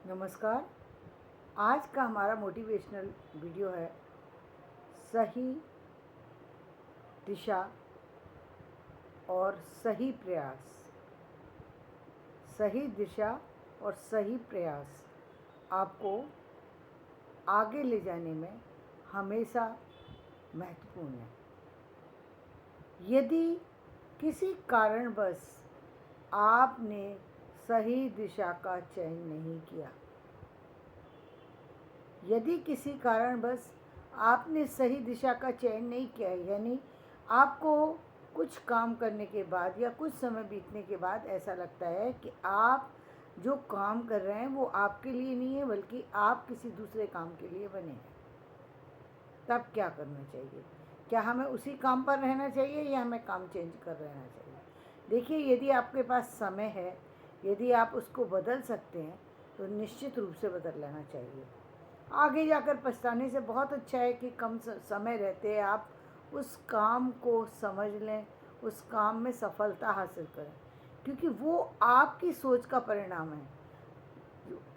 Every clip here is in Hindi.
नमस्कार। आज का हमारा मोटिवेशनल वीडियो है सही दिशा और सही प्रयास। सही दिशा और सही प्रयास आपको आगे ले जाने में हमेशा महत्वपूर्ण है। यदि किसी कारणवश आपने सही दिशा का चयन नहीं किया, यदि किसी कारणवश आपने सही दिशा का चयन नहीं किया, यानी आपको कुछ काम करने के बाद या कुछ समय बीतने के बाद ऐसा लगता है कि आप जो काम कर रहे हैं वो आपके लिए नहीं है, बल्कि आप किसी दूसरे काम के लिए बने हैं, तब क्या करना चाहिए? क्या हमें उसी काम पर रहना चाहिए या हमें काम चेंज कर रहना चाहिए? देखिए, यदि आपके पास समय है, यदि आप उसको बदल सकते हैं तो निश्चित रूप से बदल लेना चाहिए। आगे जाकर पछताने से बहुत अच्छा है कि कम समय रहते आप उस काम को समझ लें, उस काम में सफलता हासिल करें, क्योंकि वो आपकी सोच का परिणाम है।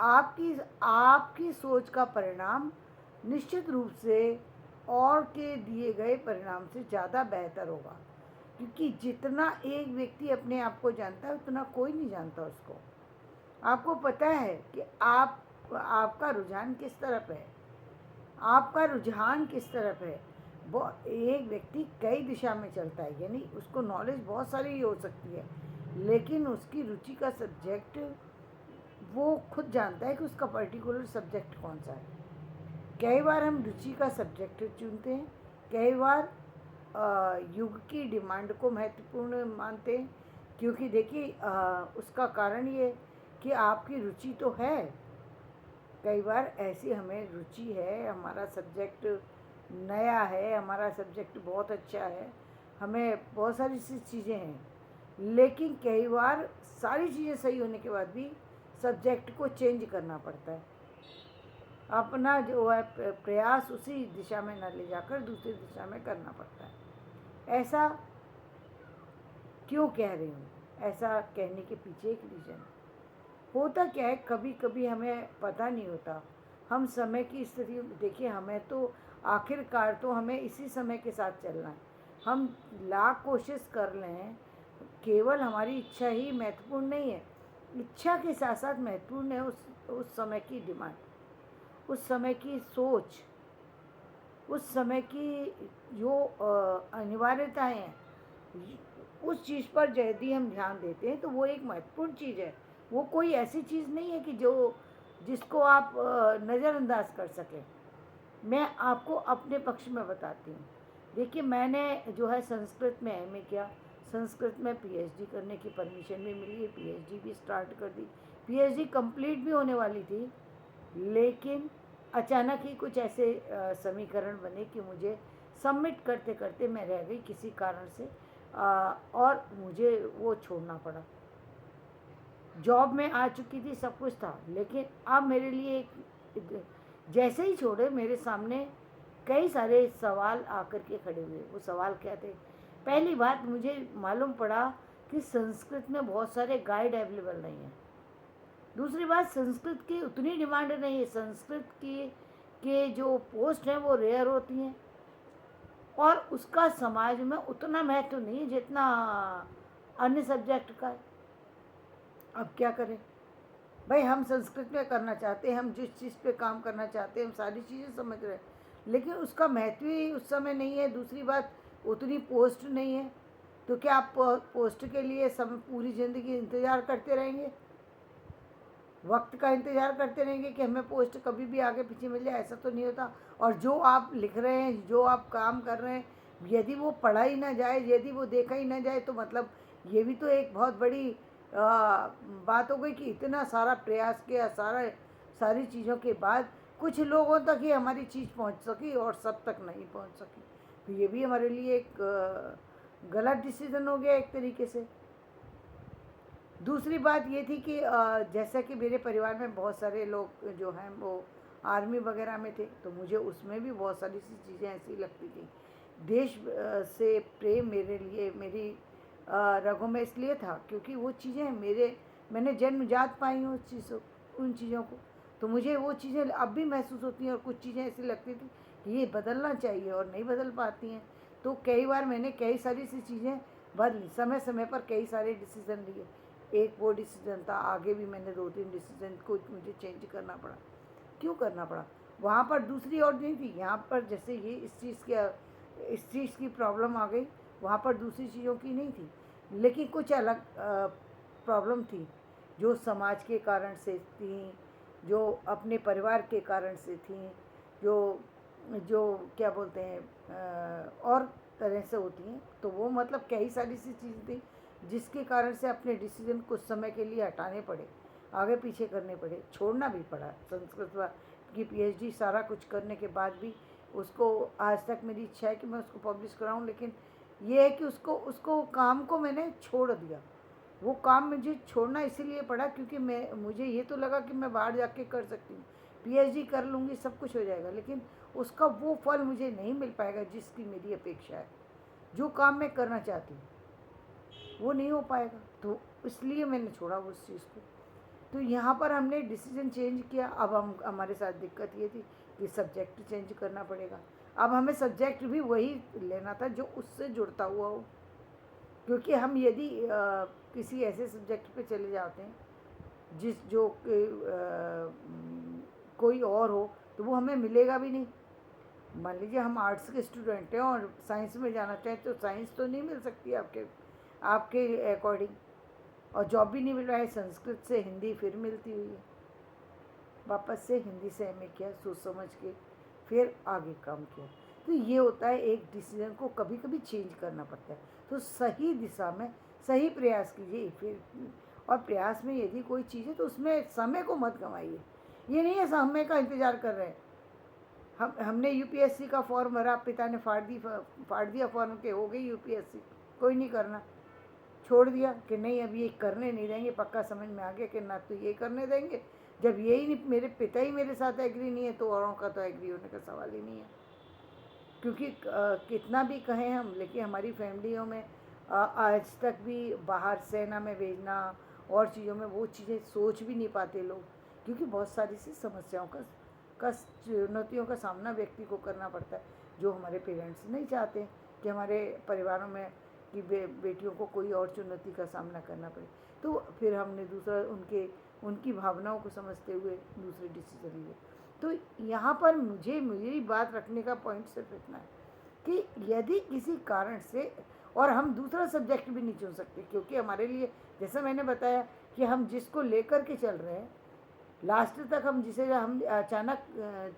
आपकी आपकी सोच का परिणाम निश्चित रूप से और के दिए गए परिणाम से ज़्यादा बेहतर होगा, क्योंकि जितना एक व्यक्ति अपने आप को जानता है उतना कोई नहीं जानता उसको। आपको पता है कि आपका रुझान किस तरफ है, आपका रुझान किस तरफ है। वो एक व्यक्ति कई दिशा में चलता है, यानी उसको नॉलेज बहुत सारी हो सकती है, लेकिन उसकी रुचि का सब्जेक्ट वो खुद जानता है कि उसका पर्टिकुलर सब्जेक्ट कौन सा है। कई बार हम रुचि का सब्जेक्ट चुनते हैं, कई बार युग की डिमांड को महत्वपूर्ण मानते हैं, क्योंकि देखिए उसका कारण ये कि आपकी रुचि तो है। कई बार ऐसी हमें रुचि है, हमारा सब्जेक्ट नया है, हमारा सब्जेक्ट बहुत अच्छा है, हमें बहुत सारी सी चीज़ें हैं, लेकिन कई बार सारी चीज़ें सही होने के बाद भी सब्जेक्ट को चेंज करना पड़ता है। अपना जो है प्रयास उसी दिशा में न ले जाकर दूसरी दिशा में करना पड़ता है। ऐसा क्यों कह रही हूँ? ऐसा कहने के पीछे एक रीज़न होता क्या है, कभी कभी हमें पता नहीं होता, हम समय की स्थिति देखिए, हमें तो आखिरकार तो हमें इसी समय के साथ चलना है। हम लाख कोशिश कर लें, केवल हमारी इच्छा ही महत्वपूर्ण नहीं है, इच्छा के साथ साथ महत्वपूर्ण है उस समय की डिमांड, उस समय की सोच, उस समय की जो अनिवार्यताएं हैं। उस चीज़ पर यदि हम ध्यान देते हैं तो वो एक महत्वपूर्ण चीज़ है। वो कोई ऐसी चीज़ नहीं है कि जिसको आप नज़रअंदाज कर सकें। मैं आपको अपने पक्ष में बताती हूँ। देखिए, मैंने जो है संस्कृत में एमए किया, संस्कृत में पीएचडी करने की परमिशन भी मिली है, पीएचडी भी स्टार्ट कर दी, पीएचडी कंप्लीट भी होने वाली थी, लेकिन अचानक ही कुछ ऐसे समीकरण बने कि मुझे सबमिट करते करते मैं रह गई किसी कारण से, और मुझे वो छोड़ना पड़ा। जॉब में आ चुकी थी, सब कुछ था, लेकिन अब मेरे लिए जैसे ही छोड़े मेरे सामने कई सारे सवाल आकर के खड़े हुए। वो सवाल क्या थे? पहली बात, मुझे मालूम पड़ा कि संस्कृत में बहुत सारे गाइड अवेलेबल नहीं हैं। दूसरी बात, संस्कृत की उतनी डिमांड नहीं है, संस्कृत की के जो पोस्ट हैं वो रेयर होती हैं, और उसका समाज में उतना महत्व नहीं है जितना अन्य सब्जेक्ट का है। अब क्या करें भाई? हम संस्कृत में करना चाहते हैं, हम जिस चीज़ पे काम करना चाहते हैं हम सारी चीज़ें समझ रहे हैं, लेकिन उसका महत्व ही उस समय नहीं है। दूसरी बात, उतनी पोस्ट नहीं है, तो क्या आप पोस्ट के लिए सब पूरी ज़िंदगी इंतज़ार करते रहेंगे? वक्त का इंतज़ार करते रहेंगे कि हमें पोस्ट कभी भी आगे पीछे मिल जाए? ऐसा तो नहीं होता। और जो आप लिख रहे हैं, जो आप काम कर रहे हैं, यदि वो पढ़ा ही ना जाए, यदि वो देखा ही ना जाए, तो मतलब ये भी तो एक बहुत बड़ी बात हो गई कि इतना सारा प्रयास किया, सारी चीज़ों के बाद कुछ लोगों तक ही हमारी चीज़ पहुंच सकी और सब तक नहीं पहुंच सकी। तो ये भी हमारे लिए एक गलत डिसीज़न हो गया एक तरीके से। दूसरी बात ये थी कि जैसा कि मेरे परिवार में बहुत सारे लोग जो हैं वो आर्मी वगैरह में थे, तो मुझे उसमें भी बहुत सारी सी चीज़ें ऐसी लगती थी। देश से प्रेम मेरे लिए, मेरी रगों में इसलिए था क्योंकि वो चीज़ें मैंने जन्मजात पाई हूँ उन चीज़ों को। तो मुझे वो चीज़ें अब भी महसूस होती हैं और कुछ चीज़ें ऐसी लगती थी कि ये बदलना चाहिए और नहीं बदल पाती हैं। तो कई बार मैंने कई सारी सी चीज़ें बदली, समय समय पर कई सारे डिसीज़न लिए। एक वो डिसीज़न था, आगे भी मैंने 2-3 डिसीज़न को मुझे चेंज करना पड़ा। क्यों करना पड़ा? वहाँ पर दूसरी और नहीं थी, यहाँ पर जैसे ये इस चीज़ की प्रॉब्लम आ गई, वहाँ पर दूसरी चीज़ों की नहीं थी। लेकिन कुछ अलग प्रॉब्लम थी, जो समाज के कारण से थी, जो अपने परिवार के कारण से थी, जो जो क्या बोलते हैं और तरह से होती हैं। तो वो मतलब कई सारी सी चीज़ें थी जिसके कारण से अपने डिसीज़न कुछ समय के लिए हटाने पड़े, आगे पीछे करने पड़े, छोड़ना भी पड़ा। संस्कृत की पीएचडी सारा कुछ करने के बाद भी उसको आज तक मेरी इच्छा है कि मैं उसको पब्लिश कराऊं, लेकिन ये है कि उसको उसको काम को मैंने छोड़ दिया। वो काम मुझे छोड़ना इसीलिए पड़ा क्योंकि मुझे ये तो लगा कि मैं बाहर जाके कर सकती हूँ, पीएचडी कर लूँगी, सब कुछ हो जाएगा, लेकिन उसका वो फल मुझे नहीं मिल पाएगा जिसकी मेरी अपेक्षा है। जो काम मैं करना चाहती हूँ वो नहीं हो पाएगा, तो इसलिए मैंने छोड़ा उस चीज़ को। तो यहाँ पर हमने डिसीजन चेंज किया। अब हमारे साथ दिक्कत ये थी कि सब्जेक्ट चेंज करना पड़ेगा। अब हमें सब्जेक्ट भी वही लेना था जो उससे जुड़ता हुआ हो, क्योंकि हम यदि किसी ऐसे सब्जेक्ट पे चले जाते हैं कोई और हो तो वो हमें मिलेगा भी नहीं। मान लीजिए हम आर्ट्स के स्टूडेंट हैं और साइंस में जाना चाहें तो साइंस तो नहीं मिल सकती आपके आपके अकॉर्डिंग, और जॉब भी नहीं मिल रहा है। संस्कृत से हिंदी फिर मिलती हुई है, वापस से हिंदी से एमए किया, सोच समझ के फिर आगे काम किया। तो ये होता है, एक डिसीजन को कभी कभी चेंज करना पड़ता है। तो सही दिशा में सही प्रयास कीजिए फिर, और प्रयास में यदि कोई चीज़ है तो उसमें समय को मत गंवाइए। ये नहीं है समय का इंतज़ार कर रहे हैं। हमने यूपीएससी का फॉर्म भरा, पिता ने फाड़ दिया फॉर्म के, हो गई यूपीएससी, कोई नहीं करना, छोड़ दिया कि नहीं अब ये करने नहीं देंगे। पक्का समझ में आ गया कि ना तो ये करने देंगे, जब यही नहीं, मेरे पिता ही मेरे साथ एग्री नहीं है तो औरों का तो एग्री होने का सवाल ही नहीं है। क्योंकि कितना भी कहें हम, लेकिन हमारी फैमिलियों में आज तक भी बाहर सेना में भेजना और चीज़ों में वो चीज़ें सोच भी नहीं पाते लोग, क्योंकि बहुत सारी सी समस्याओं का चुनौतियों का सामना व्यक्ति को करना पड़ता है, जो हमारे पेरेंट्स नहीं चाहते कि हमारे परिवारों में कि बेटियों को कोई और चुनौती का सामना करना पड़े। तो फिर हमने दूसरा उनकी भावनाओं को समझते हुए दूसरे डिसीजन लिए। तो यहाँ पर मुझे मेरी बात रखने का पॉइंट सिर्फ इतना है कि यदि किसी कारण से, और हम दूसरा सब्जेक्ट भी नहीं चुन सकते, क्योंकि हमारे लिए जैसा मैंने बताया कि हम जिसको लेकर के चल रहे हैं लास्ट तक, हम जिसे हम अचानक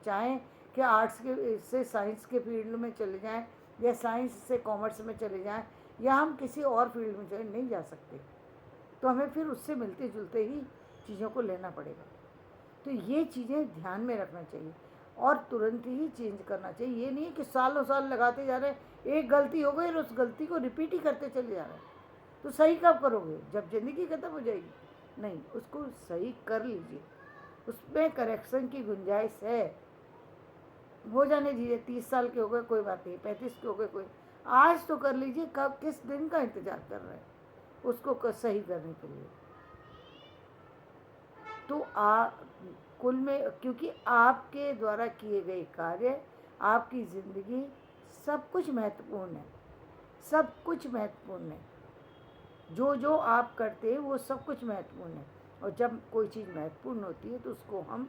चाहें कि आर्ट्स के से साइंस के फील्ड में चले जाएं या साइंस से कॉमर्स में चले जाएं या हम किसी और फील्ड में चले नहीं जा सकते, तो हमें फिर उससे मिलते जुलते ही चीज़ों को लेना पड़ेगा। तो ये चीज़ें ध्यान में रखना चाहिए और तुरंत ही चेंज करना चाहिए। ये नहीं है कि सालों साल लगाते जा रहे हैं, एक गलती हो गई और उस गलती को रिपीट ही करते चले जा रहे हैं, तो सही कब करोगे, जब ज़िंदगी ख़त्म हो जाएगी? नहीं, उसको सही कर लीजिए, उसमें करेक्शन की गुंजाइश है। हो जाने दीजिए, 30 साल के हो गए कोई बात नहीं, 35 के हो गए कोई, आज तो कर लीजिए, कब किस दिन का इंतज़ार कर रहे हैं उसको सही करने के लिए। तो कुल में, क्योंकि आपके द्वारा किए गए कार्य, आपकी ज़िंदगी, सब कुछ महत्वपूर्ण है, सब कुछ महत्वपूर्ण है। जो जो आप करते हैं वो सब कुछ महत्वपूर्ण है, और जब कोई चीज़ महत्वपूर्ण होती है तो उसको हम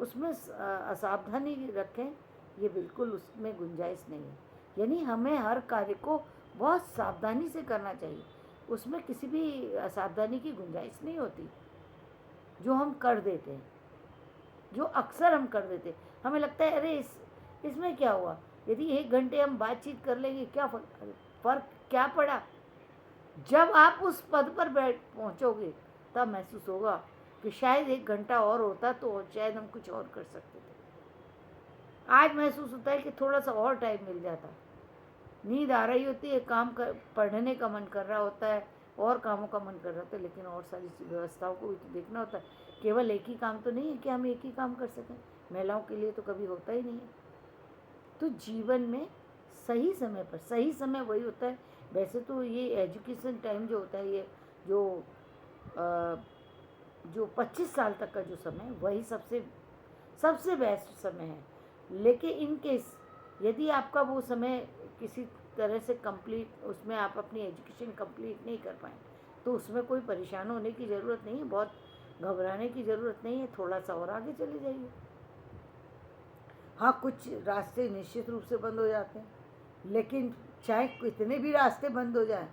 उसमें असावधानी रखें, ये बिल्कुल उसमें गुंजाइश नहीं है। यानी हमें हर कार्य को बहुत सावधानी से करना चाहिए, उसमें किसी भी असावधानी की गुंजाइश नहीं होती। जो हम कर देते हैं, जो अक्सर हम कर देते हैं, हमें लगता है अरे इसमें क्या हुआ, यदि 1 घंटे हम बातचीत कर लेंगे क्या फ़र्क क्या पड़ा। जब आप उस पद पर पहुंचोगे तब महसूस होगा कि शायद 1 घंटा और होता तो शायद हम कुछ और कर सकते थे। आज महसूस होता है कि थोड़ा सा और टाइम मिल जाता। नींद आ रही होती है, पढ़ने का मन कर रहा होता है और कामों का मन कर रहा होता है, लेकिन और सारी व्यवस्थाओं को भी तो देखना होता है। केवल एक ही काम तो नहीं है कि हम एक ही काम कर सकें, महिलाओं के लिए तो कभी होता ही नहीं है। तो जीवन में सही समय पर, सही समय वही होता है। वैसे तो ये एजुकेशन टाइम जो होता है, ये जो जो 25 साल तक का जो समय है वही सबसे सबसे बेस्ट समय है। लेकिन इन केस यदि आपका वो समय किसी तरह से कंप्लीट, उसमें आप अपनी एजुकेशन कंप्लीट नहीं कर पाए, तो उसमें कोई परेशान होने की ज़रूरत नहीं है, बहुत घबराने की ज़रूरत नहीं है, थोड़ा सा और आगे चले जाइए। हाँ, कुछ रास्ते निश्चित रूप से बंद हो जाते हैं, लेकिन चाहे कितने भी रास्ते बंद हो जाएं,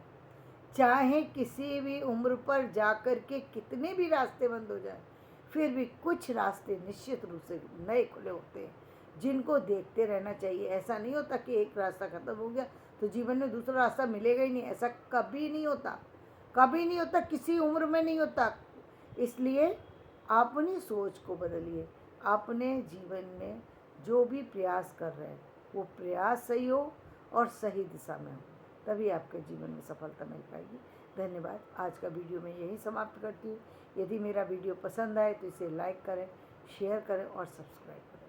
चाहे किसी भी उम्र पर जाकर के कितने भी रास्ते बंद हो जाएं, फिर भी कुछ रास्ते निश्चित रूप से नए खुले होते हैं, जिनको देखते रहना चाहिए। ऐसा नहीं होता कि एक रास्ता खत्म हो गया तो जीवन में दूसरा रास्ता मिलेगा ही नहीं, ऐसा कभी नहीं होता, कभी नहीं होता, किसी उम्र में नहीं होता। इसलिए अपनी सोच को बदलिए। अपने जीवन में जो भी प्रयास कर रहे हैं वो प्रयास सही हो और सही दिशा में हो, तभी आपके जीवन में सफलता मिल पाएगी। धन्यवाद। आज का वीडियो मैं यहीं समाप्त करती हूँ। यदि मेरा वीडियो पसंद आए तो इसे लाइक करें, शेयर करें और सब्सक्राइब करें।